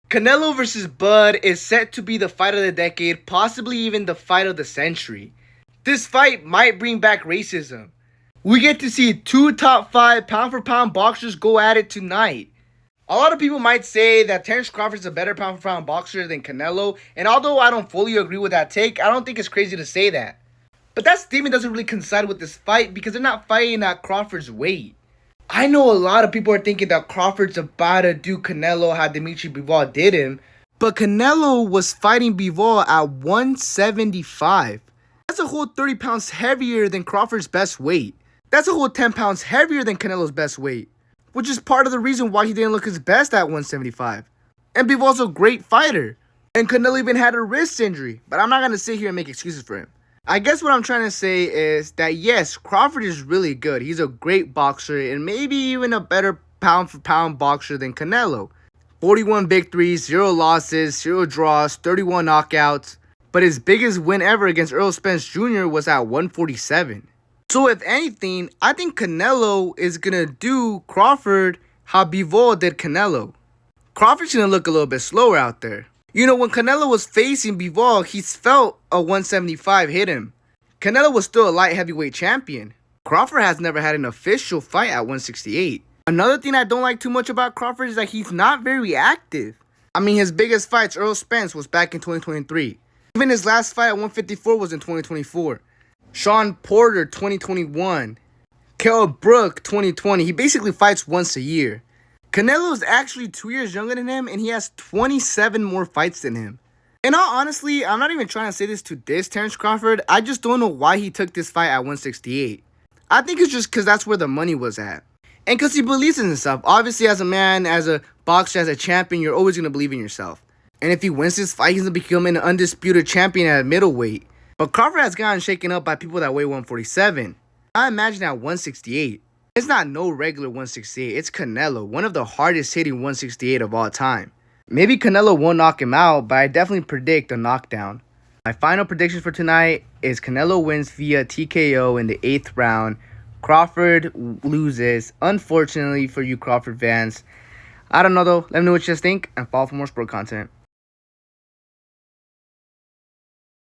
Canelo versus Bud is set to be the fight of the decade, possibly even the fight of the century. This fight might bring back racism. We get to see two top 5 pound for pound boxers go at it tonight. A lot of people might say that Terence Crawford is a better pound for pound boxer than Canelo, and although I don't fully agree with that take, I don't think it's crazy to say that. But that statement doesn't really coincide with this fight because they're not fighting at Crawford's weight. I know a lot of people are thinking that Crawford's about to do Canelo how Dimitri Bivol did him, but Canelo was fighting Bivol at 175. That's a whole 30 pounds heavier than Crawford's best weight. That's a whole 10 pounds heavier than Canelo's best weight, which is part of the reason why he didn't look his best at 175. And Bivol's a great fighter. And Canelo even had a wrist injury, but I'm not going to sit here and make excuses for him. I guess what I'm trying to say is that yes, Crawford is really good. He's a great boxer and maybe even a better pound for pound boxer than Canelo. 41 victories, 0 losses, 0 draws, 31 knockouts. But his biggest win ever against Errol Spence Jr. was at 147. So if anything, I think Canelo is going to do Crawford how Bivol did Canelo. Crawford's going to look a little bit slower out there. You know, when Canelo was facing Bivol, he felt a 175 hit him. Canelo was still a light heavyweight champion. Crawford has never had an official fight at 168. Another thing I don't like too much about Crawford is that he's not very active. I mean, his biggest fights, Errol Spence, was back in 2023. Even his last fight at 154 was in 2024. Sean Porter, 2021. Kell Brook, 2020. He basically fights once a year. Canelo is actually 2 years younger than him, and he has 27 more fights than him. And honestly, I'm not even trying to say this to diss Terence Crawford. I just don't know why he took this fight at 168. I think it's just because that's where the money was at. And because he believes in himself. Obviously, as a man, as a boxer, as a champion, you're always going to believe in yourself. And if he wins this fight, he's going to become an undisputed champion at middleweight. But Crawford has gotten shaken up by people that weigh 147. I imagine at 168. It's not no regular 168. It's Canelo, one of the hardest hitting 168 of all time. Maybe Canelo won't knock him out, but I definitely predict a knockdown. My final prediction for tonight is Canelo wins via TKO in the 8th round. Crawford loses, unfortunately for you Crawford fans. I don't know though. Let me know what you guys think and follow for more sport content.